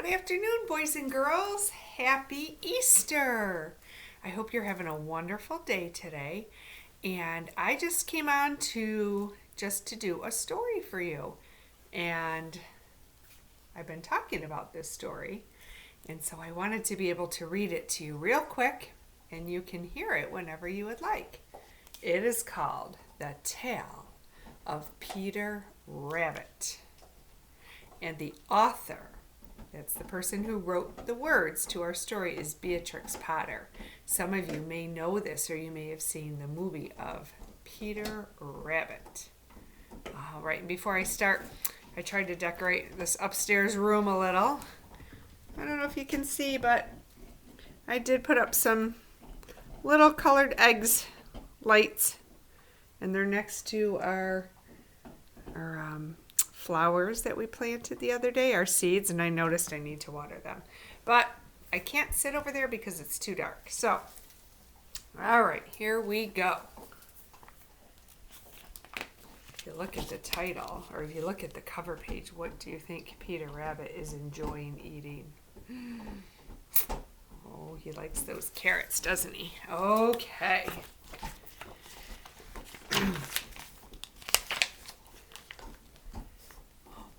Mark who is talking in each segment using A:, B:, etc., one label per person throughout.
A: Good afternoon, boys and girls. Happy Easter. I hope you're having a wonderful day today. And I just came on to do a story for you. And I've been talking about this story. And so I wanted to be able to read it to you real quick, and you can hear it whenever you would like. It is called The Tale of Peter Rabbit. And the author, that's the person who wrote the words to our story, is Beatrix Potter. Some of you may know this, or you may have seen the movie of Peter Rabbit. All right, and before I start, I tried to decorate this upstairs room a little. I don't know if you can see, but I did put up some little colored eggs lights, and they're next to our flowers that we planted the other day, our seeds, and I noticed I need to water them. But I can't sit over there because it's too dark. So, all right, here we go. If you look at the title, or if you look at the cover page, what do you think Peter Rabbit is enjoying eating? Oh, he likes those carrots, doesn't he? Okay.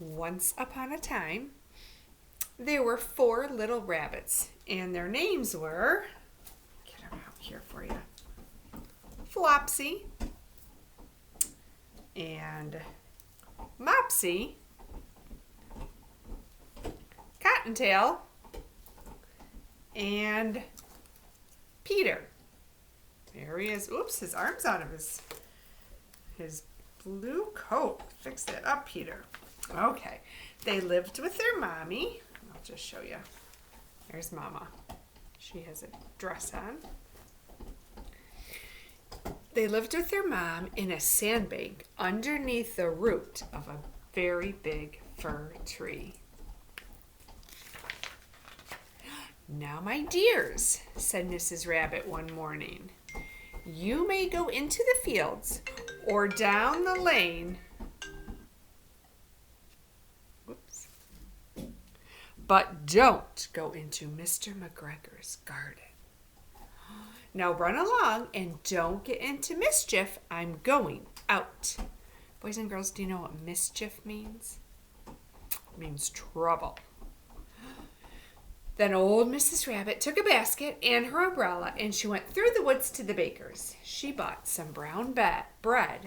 A: Once upon a time, there were 4 little rabbits, and their names were, get them out here for you, Flopsy, and Mopsy, Cottontail, and Peter. There he is. Oops, his arm's out of his blue coat. Fix that up, Peter. Okay. They lived with their mommy. I'll just show you. There's Mama. She has a dress on. They lived with their mom in a sandbank underneath the root of a very big fir tree. Now, my dears, said Mrs. Rabbit one morning, you may go into the fields or down the lane, but don't go into Mr. McGregor's garden. Now run along and don't get into mischief. I'm going out. Boys and girls, do you know what mischief means? It means trouble. Then old Mrs. Rabbit took a basket and her umbrella, and she went through the woods to the baker's. She bought some brown bread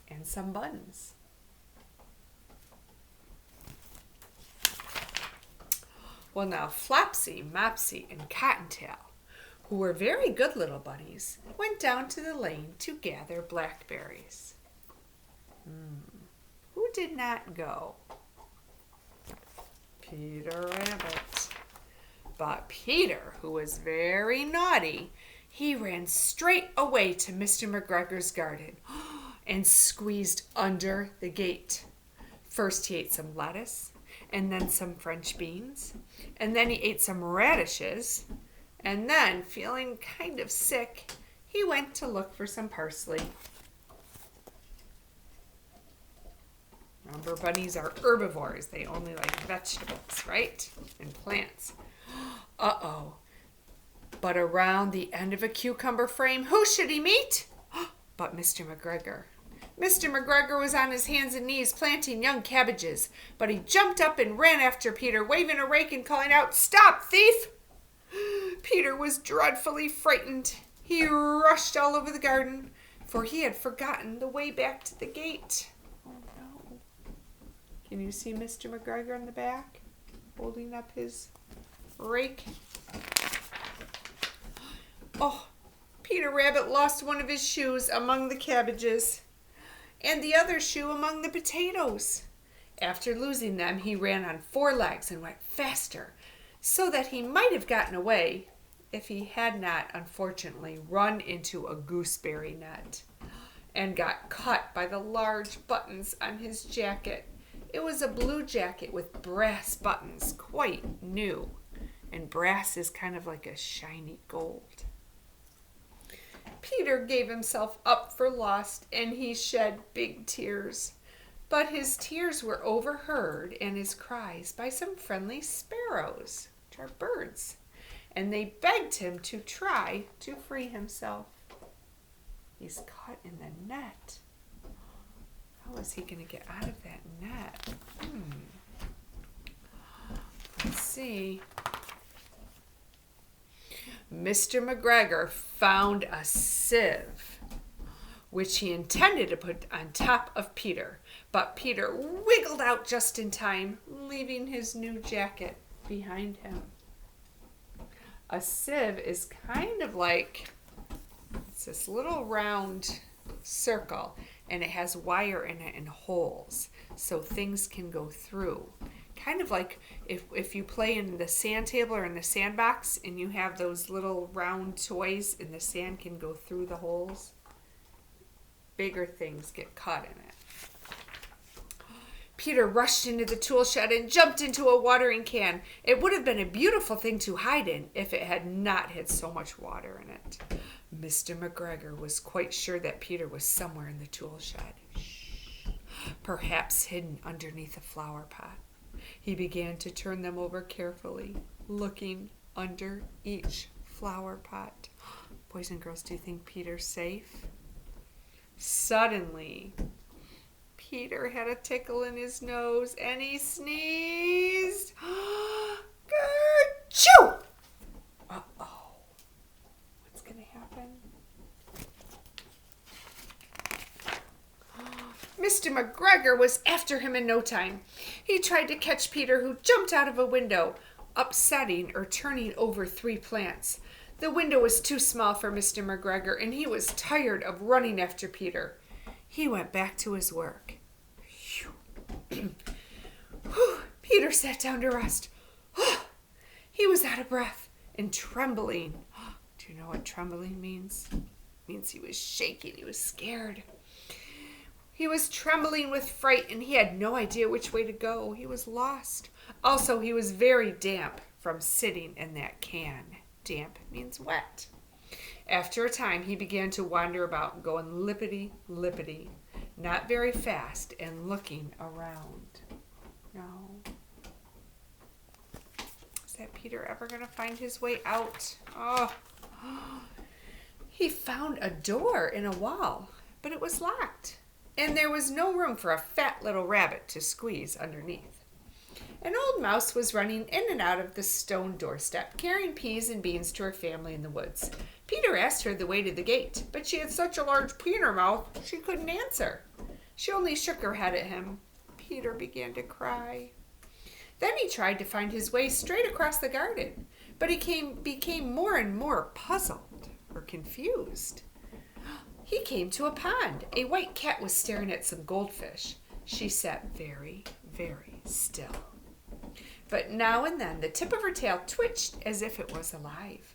A: and some buns. Well, now Flopsy, Mopsy, and Cottontail, who were very good little bunnies, went down to the lane to gather blackberries. Who did not go? Peter Rabbit. But Peter, who was very naughty, he ran straight away to Mr. McGregor's garden and squeezed under the gate. First he ate some lettuce, and then some French beans, and then he ate some radishes, and then, feeling kind of sick, he went to look for some parsley. Remember, bunnies are herbivores. They only like vegetables, right? And plants. Uh-oh. But around the end of a cucumber frame, who should he meet? But Mr. McGregor. Mr. McGregor was on his hands and knees planting young cabbages, but he jumped up and ran after Peter, waving a rake and calling out, "Stop, thief!" Peter was dreadfully frightened. He rushed all over the garden, for he had forgotten the way back to the gate. Oh, no. Can you see Mr. McGregor in the back, holding up his rake? Oh, Peter Rabbit lost one of his shoes among the cabbages, and the other shoe among the potatoes. After losing them, he ran on 4 legs and went faster, so that he might have gotten away if he had not, unfortunately, run into a gooseberry net and got cut by the large buttons on his jacket. It was a blue jacket with brass buttons, quite new, and brass is kind of like a shiny gold. Peter gave himself up for lost, and he shed big tears. But his tears were overheard and his cries by some friendly sparrows, which are birds, and they begged him to try to free himself. He's caught in the net. How is he going to get out of that net? Let's see. Mr. McGregor found a sieve, which he intended to put on top of Peter. But Peter wiggled out just in time, leaving his new jacket behind him. A sieve is kind of like, it's this little round circle, and it has wire in it and holes, so things can go through. Kind of like if you play in the sand table or in the sandbox and you have those little round toys and the sand can go through the holes. Bigger things get caught in it. Peter rushed into the tool shed and jumped into a watering can. It would have been a beautiful thing to hide in if it had not had so much water in it. Mr. McGregor was quite sure that Peter was somewhere in the tool shed. Perhaps hidden underneath a flower pot. He began to turn them over carefully, looking under each flower pot. Boys and girls, do you think Peter's safe? Suddenly, Peter had a tickle in his nose and he sneezed. Achoo! Uh-oh. What's going to happen? Mr. McGregor was after him in no time. He tried to catch Peter, who jumped out of a window, upsetting or turning over 3 plants. The window was too small for Mr. McGregor, and he was tired of running after Peter. He went back to his work. Peter sat down to rest. He was out of breath and trembling. Do you know what trembling means? It means he was shaking. He was scared. He was trembling with fright, and he had no idea which way to go. He was lost. Also, he was very damp from sitting in that can. Damp means wet. After a time, he began to wander about, going lippity-lippity, not very fast, and looking around. No. Is that Peter ever going to find his way out? Oh. He found a door in a wall, but it was locked, and there was no room for a fat little rabbit to squeeze underneath. An old mouse was running in and out of the stone doorstep, carrying peas and beans to her family in the woods. Peter asked her the way to the gate, but she had such a large pea in her mouth she couldn't answer. She only shook her head at him. Peter began to cry. Then he tried to find his way straight across the garden, but he became more and more puzzled or confused. He came to a pond. A white cat was staring at some goldfish. She sat very, very still. But now and then the tip of her tail twitched as if it was alive.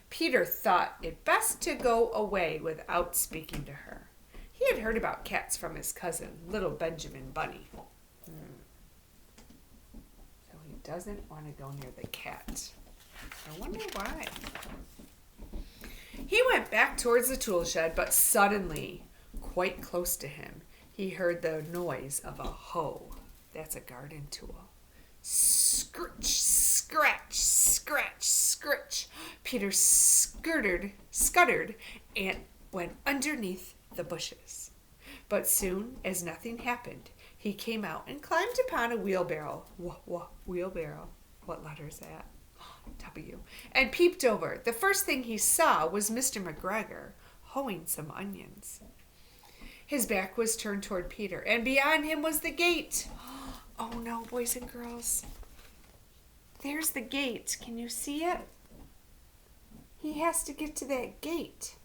A: Peter thought it best to go away without speaking to her. He had heard about cats from his cousin, little Benjamin Bunny. So he doesn't want to go near the cat. I wonder why. He went back towards the tool shed, but suddenly, quite close to him, he heard the noise of a hoe. That's a garden tool. Scritch, scratch, scratch, scritch. Peter scuttered, and went underneath the bushes. But soon as nothing happened, he came out and climbed upon a wheelbarrow. Wheelbarrow. What letter is that? W. And peeped over. The first thing he saw was Mr. McGregor hoeing some onions. His back was turned toward Peter, and beyond him was the gate. Oh no, boys and girls. There's the gate. Can you see it? He has to get to that gate.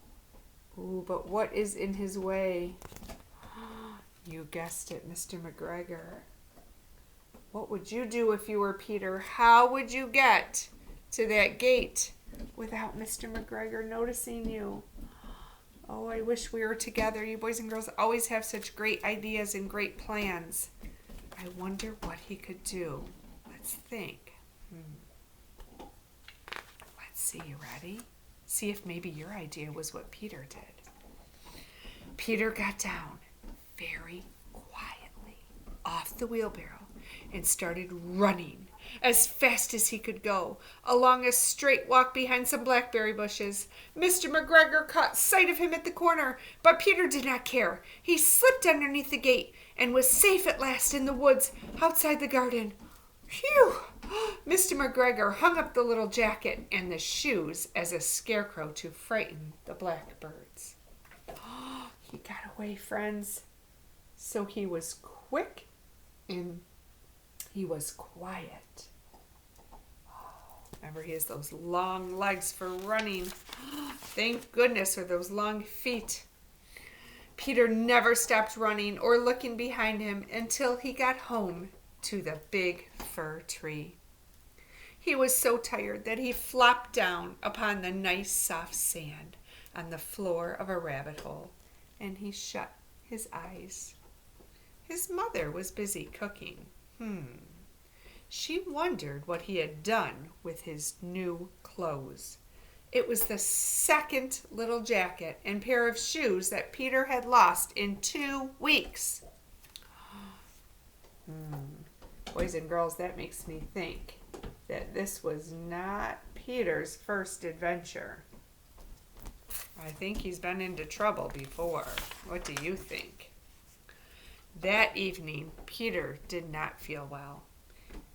A: Ooh, but what is in his way? You guessed it, Mr. McGregor. What would you do if you were Peter? How would you get to that gate without Mr. McGregor noticing you? Oh, I wish we were together. You boys and girls always have such great ideas and great plans. I wonder what he could do. Let's think. Let's see, you ready? See if maybe your idea was what Peter did. Peter got down very quietly off the wheelbarrow and started running as fast as he could go along a straight walk behind some blackberry bushes. Mr. McGregor caught sight of him at the corner, but Peter did not care. He slipped underneath the gate and was safe at last in the woods outside the garden. Phew! Mr. McGregor hung up the little jacket and the shoes as a scarecrow to frighten the blackbirds. He got away, friends. So he was quick and he was quiet. Remember, he has those long legs for running. Thank goodness for those long feet. Peter never stopped running or looking behind him until he got home to the big fir tree. He was so tired that he flopped down upon the nice soft sand on the floor of a rabbit hole, and he shut his eyes. His mother was busy cooking. She wondered what he had done with his new clothes. It was the second little jacket and pair of shoes that Peter had lost in 2 weeks. Boys and girls, that makes me think that this was not Peter's first adventure. I think he's been into trouble before. What do you think? That evening, Peter did not feel well.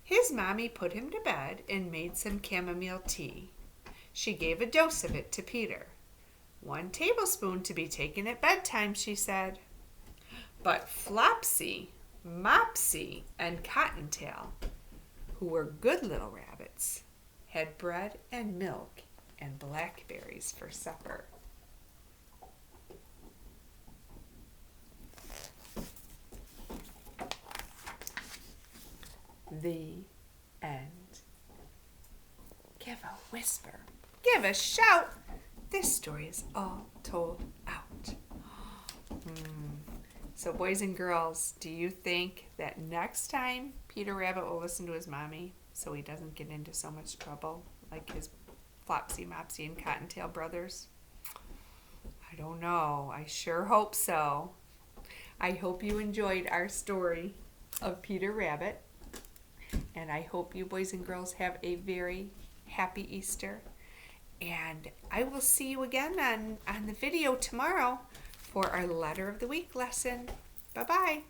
A: His mommy put him to bed and made some chamomile tea. She gave a dose of it to Peter. 1 tablespoon to be taken at bedtime, she said. But Flopsy, Mopsy, and Cottontail, who were good little rabbits, had bread and milk and blackberries for supper. The end. Give a whisper. Give a shout. This story is all told out. So boys and girls, do you think that next time Peter Rabbit will listen to his mommy so he doesn't get into so much trouble like his Flopsy, Mopsy, and Cottontail brothers? I don't know. I sure hope so. I hope you enjoyed our story of Peter Rabbit. And I hope you boys and girls have a very happy Easter. And I will see you again on the video tomorrow for our Letter of the Week lesson. Bye-bye.